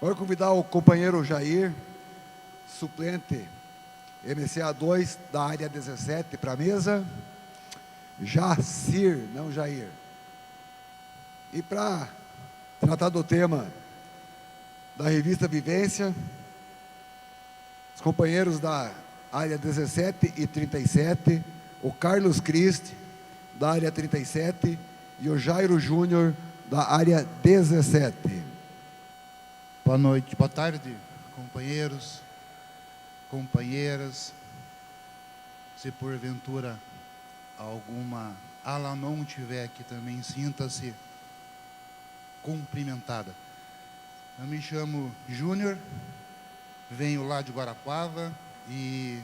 Vou convidar o companheiro Jair, suplente MCA 2 da área 17 para a mesa. Jacir, não Jair. E para tratar do tema da revista Vivência, os companheiros da área 17 e 37, o Carlos Cristi, da área 37, e o Jairo Júnior, da área 17. Boa noite, boa tarde, companheiros, companheiras. Se porventura alguma ala não tiver aqui também, sinta-se cumprimentada. Eu me chamo Júnior, venho lá de Guarapuava e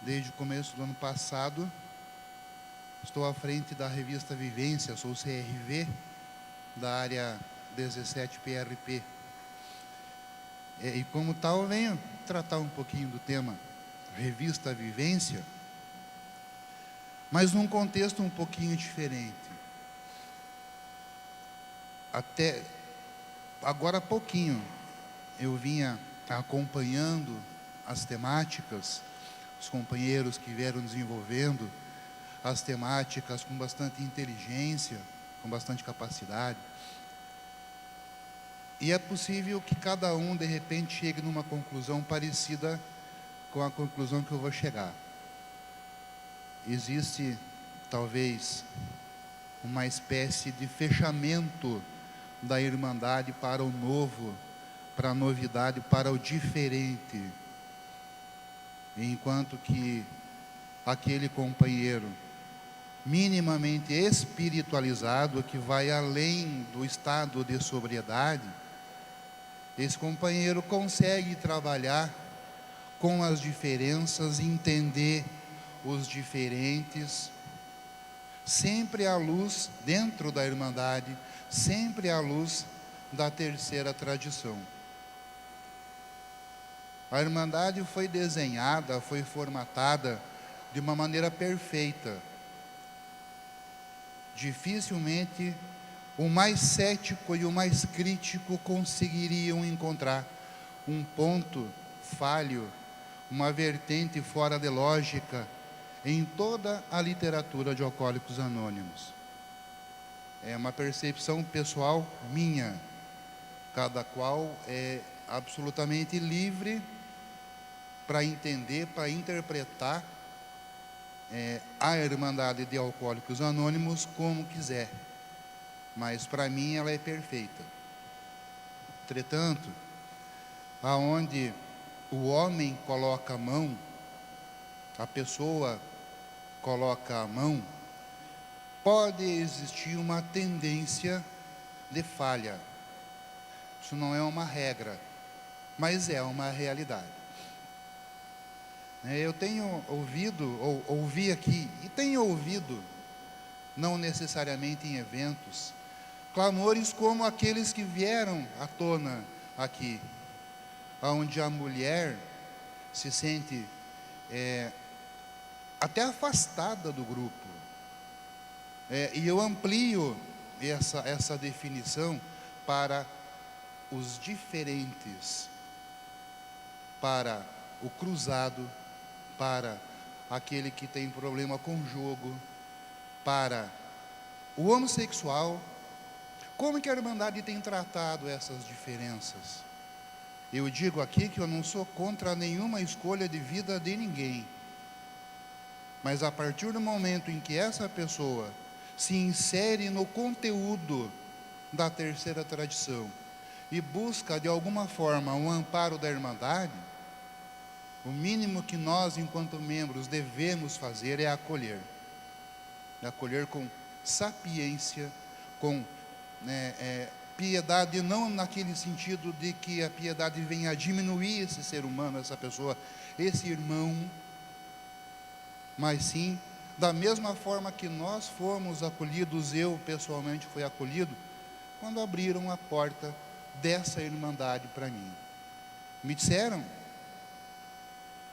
desde o começo do ano passado estou à frente da revista Vivência, sou CRV da área 17 PRP. E como tal, venho tratar um pouquinho do tema revista Vivência, mas num contexto um pouquinho diferente. Até agora há pouquinho eu vinha acompanhando as temáticas, os companheiros que vieram desenvolvendo as temáticas com bastante inteligência, com bastante capacidade. E é possível que cada um, de repente, chegue numa conclusão parecida com a conclusão que eu vou chegar. Existe, talvez, uma espécie de fechamento da Irmandade para o novo, para a novidade, para o diferente. Enquanto que aquele companheiro minimamente espiritualizado, que vai além do estado de sobriedade, esse companheiro consegue trabalhar com as diferenças, entender os diferentes, sempre à luz, dentro da Irmandade, sempre à luz da terceira tradição. A Irmandade foi desenhada, foi formatada de uma maneira perfeita. Dificilmente o mais cético e o mais crítico conseguiriam encontrar um ponto falho, uma vertente fora de lógica em toda a literatura de Alcoólicos Anônimos. É uma percepção pessoal minha, cada qual é absolutamente livre para entender, para interpretar a Irmandade de Alcoólicos Anônimos como quiser. Mas para mim ela é perfeita. Entretanto, aonde o homem coloca a mão, a pessoa coloca a mão, pode existir uma tendência de falha. Isso não é uma regra, mas é uma realidade. Eu tenho ouvido, ou ouvi aqui, e tenho ouvido, não necessariamente em eventos, clamores como aqueles que vieram à tona aqui, onde a mulher se sente até afastada do grupo. E eu amplio essa definição para os diferentes, para o cruzado, para aquele que tem problema com jogo, para o homossexual. Como que a Irmandade tem tratado essas diferenças? Eu digo aqui que eu não sou contra nenhuma escolha de vida de ninguém. Mas a partir do momento em que essa pessoa se insere no conteúdo da terceira tradição e busca de alguma forma um amparo da Irmandade, o mínimo que nós, enquanto membros, devemos fazer é acolher. Acolher com sapiência, com piedade, não naquele sentido de que a piedade venha a diminuir esse ser humano, essa pessoa, esse irmão, mas sim, da mesma forma que nós fomos acolhidos, eu pessoalmente fui acolhido, quando abriram a porta dessa Irmandade para mim. Me disseram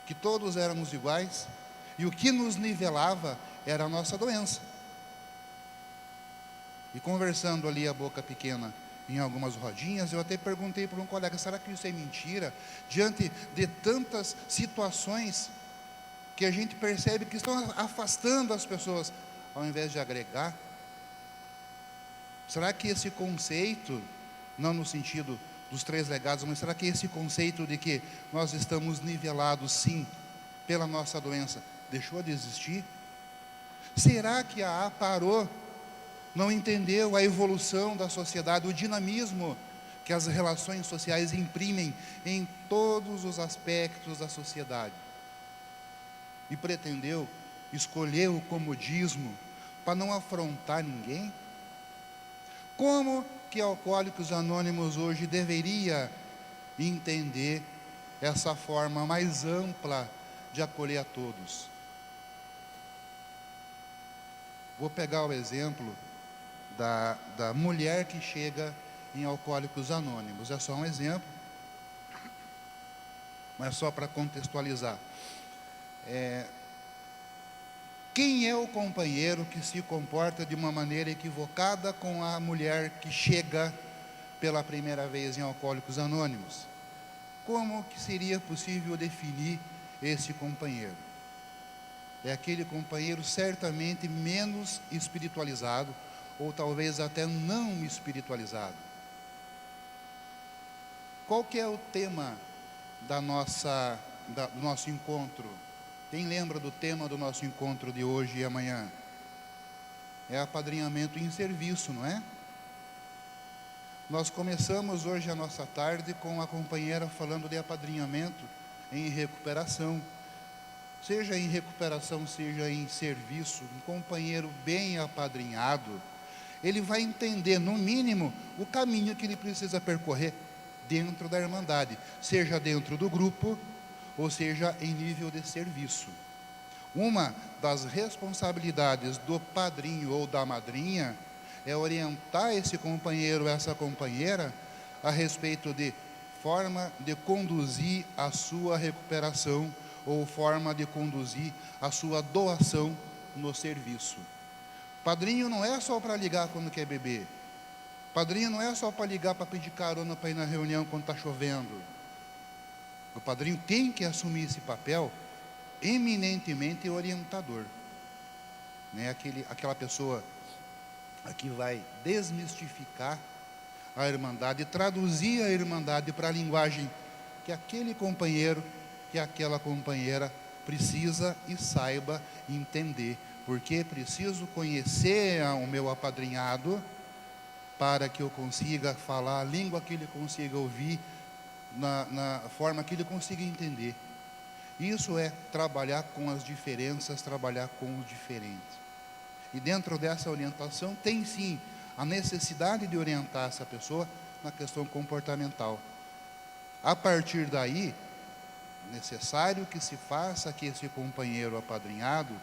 que todos éramos iguais, e o que nos nivelava era a nossa doença. E conversando ali a boca pequena em algumas rodinhas. Eu até perguntei para um colega: será que isso é mentira? Diante de tantas situações que a gente percebe que estão afastando as pessoas, ao invés de agregar. Será que esse conceito, não no sentido dos 3 legados, mas será que esse conceito de que nós estamos nivelados, sim, pela nossa doença, deixou de existir? Será que a A parou, não entendeu a evolução da sociedade, o dinamismo que as relações sociais imprimem em todos os aspectos da sociedade, e pretendeu escolher o comodismo para não afrontar ninguém? Como que Alcoólicos Anônimos hoje deveria entender essa forma mais ampla de acolher a todos? Vou pegar o exemplo da mulher que chega em Alcoólicos Anônimos. É só um exemplo, mas só para contextualizar. Quem é o companheiro que se comporta de uma maneira equivocada com a mulher que chega pela primeira vez em Alcoólicos Anônimos? Como que seria possível definir esse companheiro? É aquele companheiro certamente menos espiritualizado, ou talvez até não espiritualizado. Qual que é o tema do nosso encontro? Quem lembra do tema do nosso encontro de hoje e amanhã? É apadrinhamento em serviço, não é? Nós começamos hoje a nossa tarde com a companheira falando de apadrinhamento em recuperação. Seja em recuperação, seja em serviço, um companheiro bem apadrinhado, ele vai entender, no mínimo, o caminho que ele precisa percorrer dentro da Irmandade, seja dentro do grupo, ou seja, em nível de serviço. Uma das responsabilidades do padrinho ou da madrinha é orientar esse companheiro, essa companheira, a respeito de forma de conduzir a sua recuperação, ou forma de conduzir a sua doação no serviço. Padrinho não é só para ligar quando quer beber. Padrinho não é só para ligar para pedir carona para ir na reunião quando está chovendo. O padrinho tem que assumir esse papel eminentemente orientador, né? Aquela pessoa que vai desmistificar a Irmandade, traduzir a Irmandade para a linguagem que aquele companheiro, que aquela companheira precisa e saiba entender, porque preciso conhecer o meu apadrinhado para que eu consiga falar a língua que ele consiga ouvir, na forma que ele consiga entender. Isso é trabalhar com as diferenças, trabalhar com os diferentes. E dentro dessa orientação tem sim a necessidade de orientar essa pessoa na questão comportamental. A partir daí, necessário que se faça que esse companheiro apadrinhado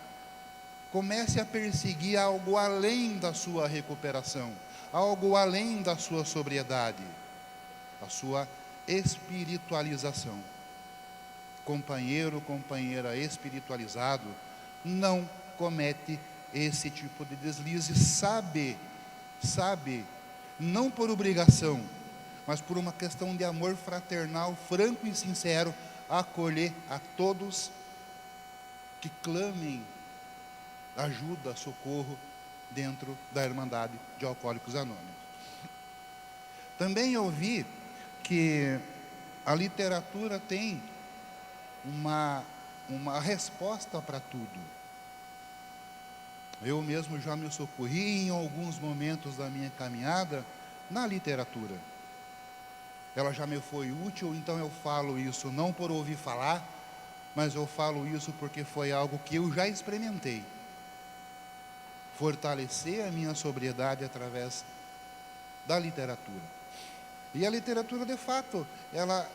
comece a perseguir algo além da sua recuperação, algo além da sua sobriedade, a sua espiritualização. Companheiro, companheira espiritualizado não comete esse tipo de deslize, sabe, não por obrigação, mas por uma questão de amor fraternal, franco e sincero, acolher a todos que clamem ajuda, socorro dentro da Irmandade de Alcoólicos Anônimos. Também ouvi que a literatura tem uma resposta para tudo. Eu mesmo já me socorri em alguns momentos da minha caminhada na literatura. Ela já me foi útil, então eu falo isso não por ouvir falar, mas eu falo isso porque foi algo que eu já experimentei. Fortalecer a minha sobriedade através da literatura. E a literatura, de fato, ela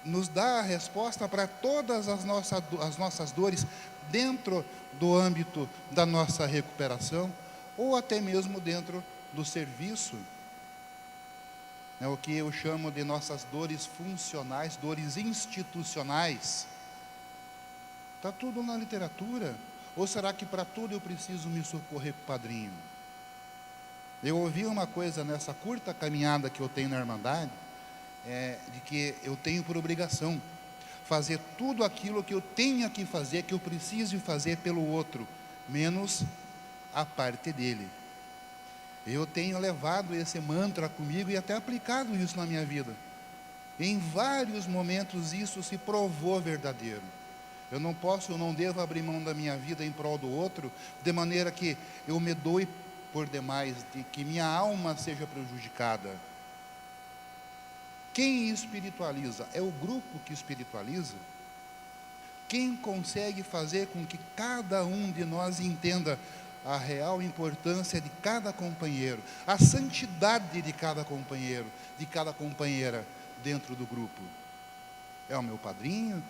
nos dá a resposta para todas as nossas dores dentro do âmbito da nossa recuperação, ou até mesmo dentro do serviço. É o que eu chamo de nossas dores funcionais, dores institucionais. Está tudo na literatura. Ou será que para tudo eu preciso me socorrer com o padrinho? Eu ouvi uma coisa nessa curta caminhada que eu tenho na Irmandade, de que eu tenho por obrigação fazer tudo aquilo que eu tenha que fazer, que eu preciso fazer pelo outro, menos a parte dele. Eu tenho levado esse mantra comigo e até aplicado isso na minha vida. Em vários momentos isso se provou verdadeiro. Eu não devo abrir mão da minha vida em prol do outro, de maneira que eu me doe por demais, de que minha alma seja prejudicada. Quem espiritualiza? É o grupo que espiritualiza? Quem consegue fazer com que cada um de nós entenda a real importância de cada companheiro, a santidade de cada companheiro, de cada companheira dentro do grupo? É o meu padrinho?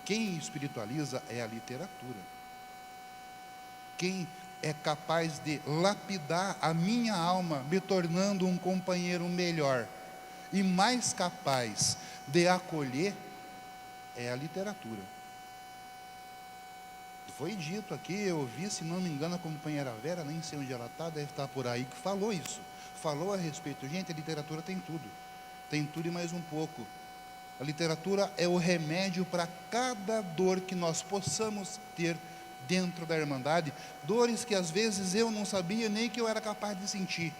Quem espiritualiza é a literatura. Quem é capaz de lapidar a minha alma, me tornando um companheiro melhor e mais capaz de acolher, é a literatura. Foi dito aqui, eu ouvi, se não me engano, a companheira Vera, nem sei onde ela está, deve estar por aí, que falou isso. Falou a respeito. Gente, a literatura tem tudo. Tem tudo e mais um pouco. A literatura é o remédio para cada dor que nós possamos ter dentro da Irmandade. Dores que às vezes eu não sabia nem que eu era capaz de sentir.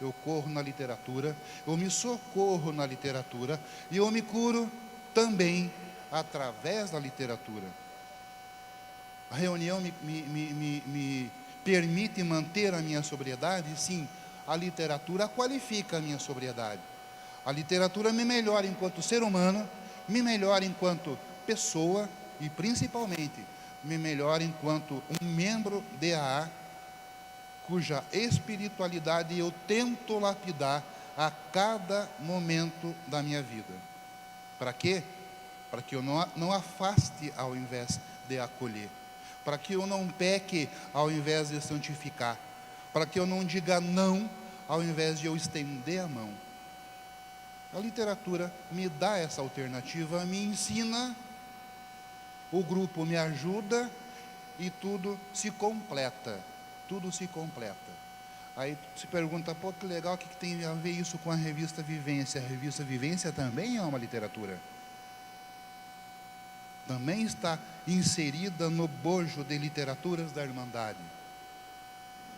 Eu corro na literatura, eu me socorro na literatura e eu me curo também através da literatura. A reunião me permite manter a minha sobriedade? Sim, a literatura qualifica a minha sobriedade. A literatura me melhora enquanto ser humano, me melhora enquanto pessoa e principalmente me melhora enquanto um membro de AA, cuja espiritualidade eu tento lapidar a cada momento da minha vida. Para quê? Para que eu não afaste ao invés de acolher. Para que eu não peque ao invés de santificar. Para que eu não diga não ao invés de eu estender a mão. A literatura me dá essa alternativa, me ensina, o grupo me ajuda e tudo se completa. Tudo se completa. Aí se pergunta, pô, que legal, o que tem a ver isso com a revista Vivência? A revista Vivência também é uma literatura. Também está inserida no bojo de literaturas da Irmandade.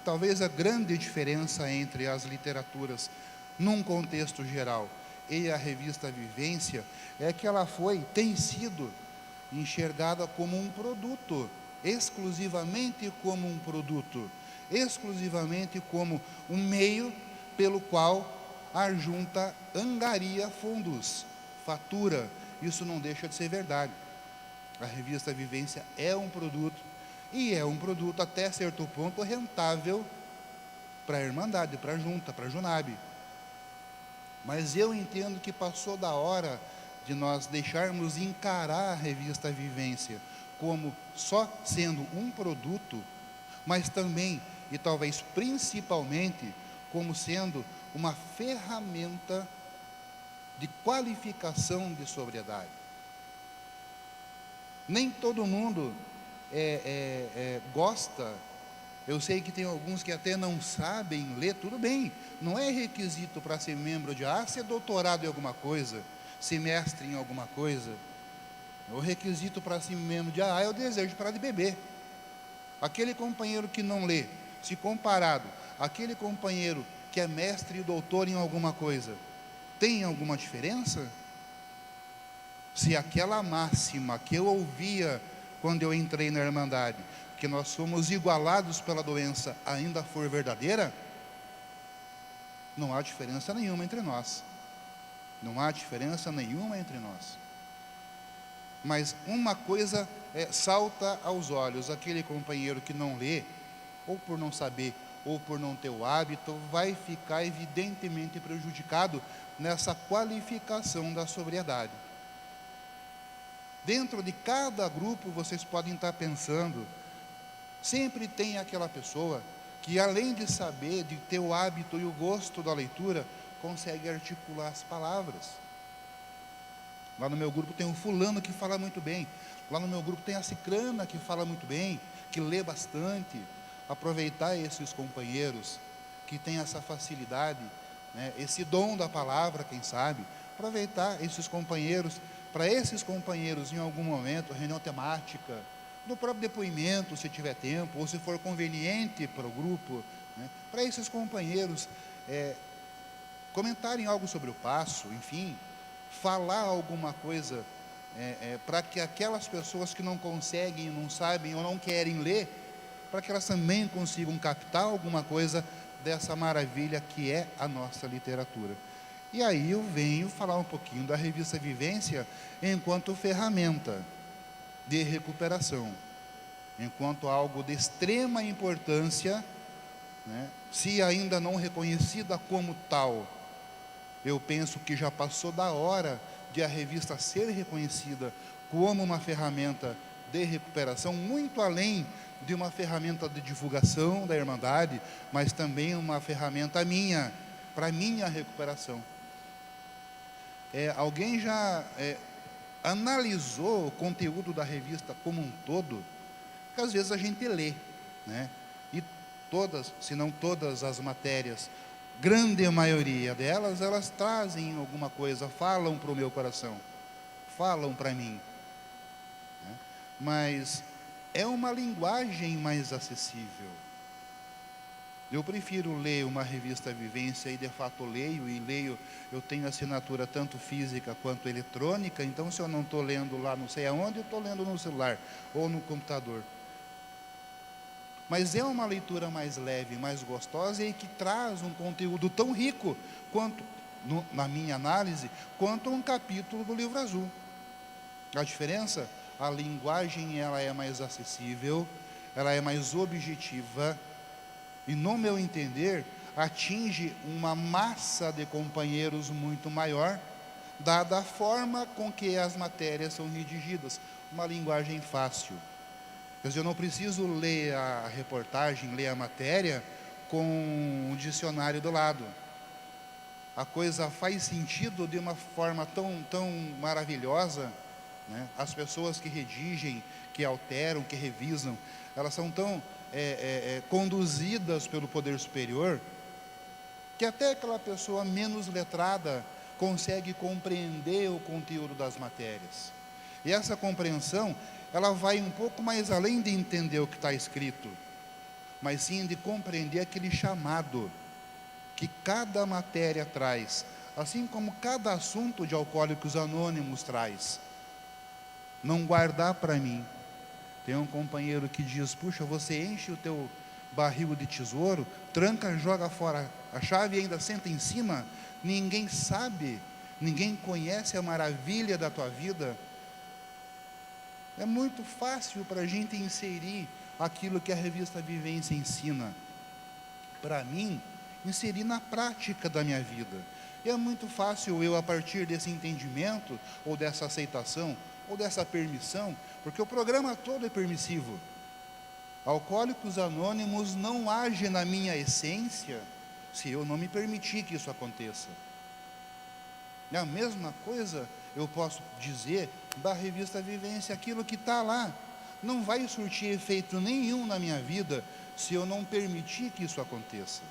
Talvez a grande diferença entre as literaturas, num contexto geral, e a revista Vivência, é que ela tem sido enxergada como um produto, exclusivamente como um produto, exclusivamente como um meio pelo qual a junta angaria fundos, fatura. Isso não deixa de ser verdade. A revista Vivência é um produto, e é um produto até certo ponto rentável para a Irmandade, para a junta, para a Junab. Mas eu entendo que passou da hora de nós deixarmos encarar a revista Vivência como só sendo um produto, mas também, e talvez principalmente, como sendo uma ferramenta de qualificação de sobriedade. Nem todo mundo gosta. Eu sei que tem alguns que até não sabem ler, tudo bem. Não é requisito para ser membro de AA ser doutorado em alguma coisa, ser mestre em alguma coisa. O requisito para ser membro de AA é o desejo de parar de beber. Aquele companheiro que não lê, se comparado àquele companheiro que é mestre e doutor em alguma coisa, tem alguma diferença? Se aquela máxima que eu ouvia quando eu entrei na Irmandade, que nós somos igualados pela doença, ainda for verdadeira, não há diferença nenhuma entre nós. Não há diferença nenhuma entre nós. Mas uma coisa salta aos olhos: aquele companheiro que não lê, ou por não saber, ou por não ter o hábito, vai ficar evidentemente prejudicado nessa qualificação da sobriedade. Dentro de cada grupo, vocês podem estar pensando, sempre tem aquela pessoa que, além de saber, de ter o hábito e o gosto da leitura, consegue articular as palavras. Lá no meu grupo tem um fulano que fala muito bem. Lá no meu grupo tem a cicrana que fala muito bem, que lê bastante. Aproveitar esses companheiros que tem essa facilidade, né, esse dom da palavra, quem sabe, aproveitar esses companheiros, para esses companheiros, em algum momento, reunião temática, no próprio depoimento, se tiver tempo, ou se for conveniente para o grupo, né, para esses companheiros comentarem algo sobre o passo, enfim, falar alguma coisa, para que aquelas pessoas que não conseguem, não sabem ou não querem ler, para que elas também consigam captar alguma coisa dessa maravilha que é a nossa literatura. E aí eu venho falar um pouquinho da revista Vivência enquanto ferramenta de recuperação, enquanto algo de extrema importância, né, se ainda não reconhecida como tal. Eu penso que já passou da hora de a revista ser reconhecida como uma ferramenta de recuperação, muito além de uma ferramenta de divulgação da Irmandade, mas também uma ferramenta minha, para minha recuperação. Alguém já analisou o conteúdo da revista como um todo? Porque às vezes a gente lê, né? E todas, se não todas as matérias, grande maioria delas, elas trazem alguma coisa, falam para o meu coração, falam para mim, né? Mas é uma linguagem mais acessível. Eu prefiro ler uma revista Vivência, e de fato leio, eu tenho assinatura tanto física quanto eletrônica, então se eu não estou lendo lá não sei aonde, eu estou lendo no celular ou no computador. Mas é uma leitura mais leve, mais gostosa e que traz um conteúdo tão rico quanto, na minha análise, quanto um capítulo do Livro Azul. A diferença? A linguagem ela é mais acessível, ela é mais objetiva e, no meu entender, atinge uma massa de companheiros muito maior, dada a forma com que as matérias são redigidas, uma linguagem fácil. Quer dizer, eu não preciso ler a reportagem, ler a matéria com um dicionário do lado. A coisa faz sentido de uma forma tão maravilhosa, né? As pessoas que redigem, que alteram, que revisam, elas são tão conduzidas pelo poder superior, que até aquela pessoa menos letrada consegue compreender o conteúdo das matérias. E essa compreensão, ela vai um pouco mais além de entender o que está escrito, mas sim de compreender aquele chamado que cada matéria traz, assim como cada assunto de Alcoólicos Anônimos traz. Não guardar para mim. Tem um companheiro que diz: puxa, você enche o teu barril de tesouro, tranca, joga fora a chave e ainda senta em cima, ninguém sabe, ninguém conhece a maravilha da tua vida. É muito fácil para a gente inserir aquilo que a revista Vivência ensina. Para mim, inserir na prática da minha vida. E é muito fácil eu, a partir desse entendimento, ou dessa aceitação, ou dessa permissão, porque o programa todo é permissivo. Alcoólicos Anônimos não age na minha essência se eu não me permitir que isso aconteça. É a mesma coisa eu posso dizer da revista Vivência. Aquilo que está lá não vai surtir efeito nenhum na minha vida se eu não permitir que isso aconteça.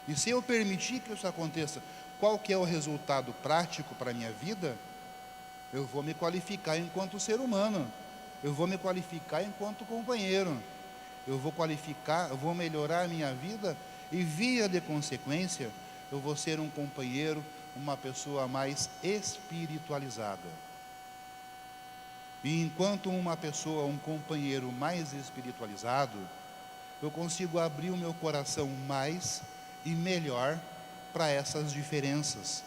E se eu permitir que isso aconteça, qual que é o resultado prático para a minha vida? Eu vou me qualificar enquanto ser humano, eu vou me qualificar enquanto companheiro, eu vou melhorar a minha vida e, via de consequência, eu vou ser um companheiro, uma pessoa mais espiritualizada. E enquanto uma pessoa, um companheiro mais espiritualizado, eu consigo abrir o meu coração mais e melhor para essas diferenças.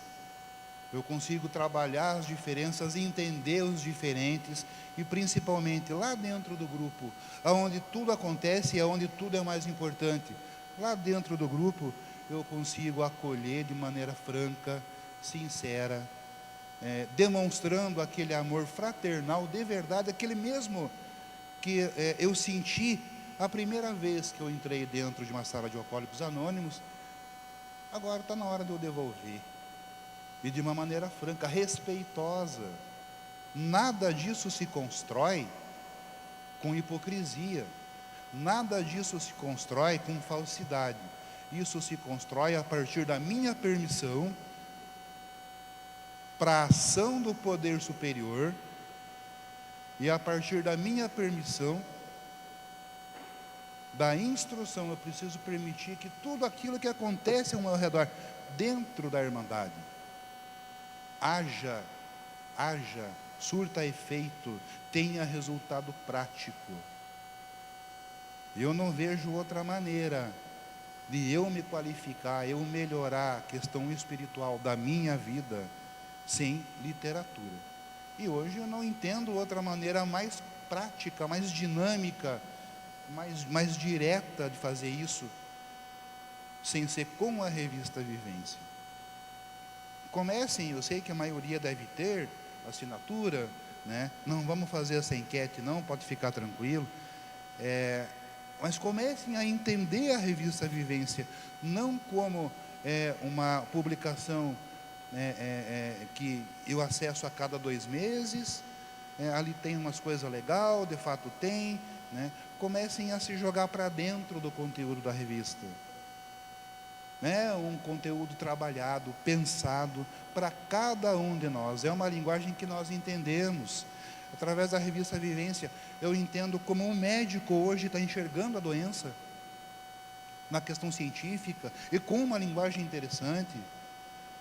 Eu consigo trabalhar as diferenças, entender os diferentes e principalmente lá dentro do grupo, onde tudo acontece e onde tudo é mais importante. Lá dentro do grupo eu consigo acolher de maneira franca, sincera, demonstrando aquele amor fraternal de verdade, aquele mesmo que eu senti a primeira vez que eu entrei dentro de uma sala de Alcoólicos Anônimos. Agora está na hora de eu devolver. E de uma maneira franca, respeitosa. Nada disso se constrói com hipocrisia. Nada disso se constrói com falsidade. isso se constrói a partir da minha permissão para a ação do poder superior e a partir da minha permissão, da instrução. Eu preciso permitir que tudo aquilo que acontece ao meu redor, dentro da Irmandade, haja, surta efeito, tenha resultado prático. Eu não vejo outra maneira de eu me qualificar, eu melhorar a questão espiritual da minha vida sem literatura. E hoje eu não entendo outra maneira mais prática, mais dinâmica, mais direta de fazer isso, sem ser com a revista Vivência. Comecem, eu sei que a maioria deve ter assinatura, né? Não vamos fazer essa enquete não, pode ficar tranquilo. Mas comecem a entender a revista Vivência, não como uma publicação que eu acesso a cada 2 meses, ali tem umas coisas legais, de fato tem, né? Comecem a se jogar para dentro do conteúdo da revista. Um conteúdo trabalhado, pensado para cada um de nós. É uma linguagem que nós entendemos. Através da revista Vivência, eu entendo como um médico hoje está enxergando a doença na questão científica e com uma linguagem interessante.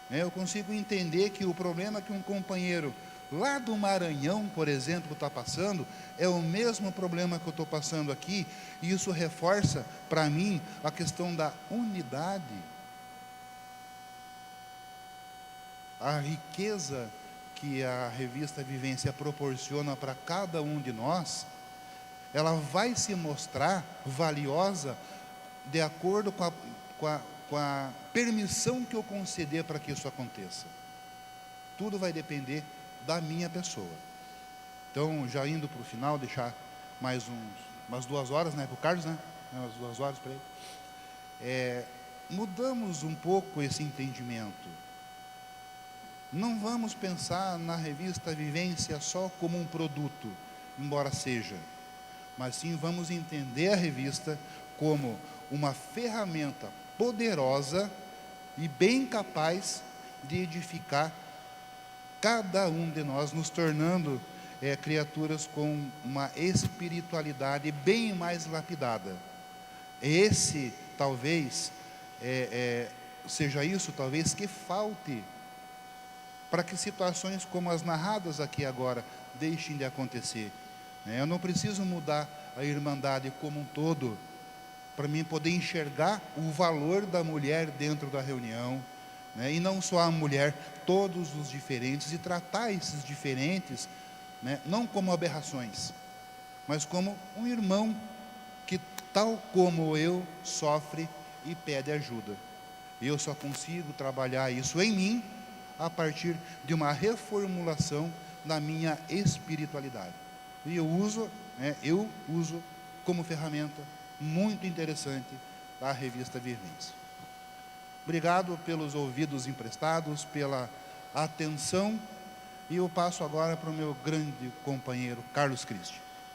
Eu consigo entender que o problema que um companheiro lá do Maranhão, por exemplo, está passando, é o mesmo problema que eu estou passando aqui, e isso reforça para mim a questão da unidade. A riqueza que a revista Vivência proporciona para cada um de nós, ela vai se mostrar valiosa de acordo com a permissão que eu conceder para que isso aconteça. Tudo vai depender da minha pessoa. Então, já indo para o final, deixar mais umas 2 horas, né, para o Carlos, né? Umas 2 horas para ele. Mudamos um pouco esse entendimento. Não vamos pensar na revista Vivência só como um produto, embora seja, mas sim vamos entender a revista como uma ferramenta poderosa e bem capaz de edificar cada um de nós, nos tornando criaturas com uma espiritualidade bem mais lapidada. Esse, talvez, seja isso, talvez, que falte para que situações como as narradas aqui agora deixem de acontecer. Eu não preciso mudar a Irmandade como um todo para mim poder enxergar o valor da mulher dentro da reunião, e não só a mulher, todos os diferentes, e tratar esses diferentes, não como aberrações, mas como um irmão que, tal como eu, sofre e pede ajuda. Eu só consigo trabalhar isso em mim a partir de uma reformulação da minha espiritualidade. E eu uso como ferramenta muito interessante a revista Vivência. Obrigado pelos ouvidos emprestados, pela atenção, e eu passo agora para o meu grande companheiro, Carlos Cristi.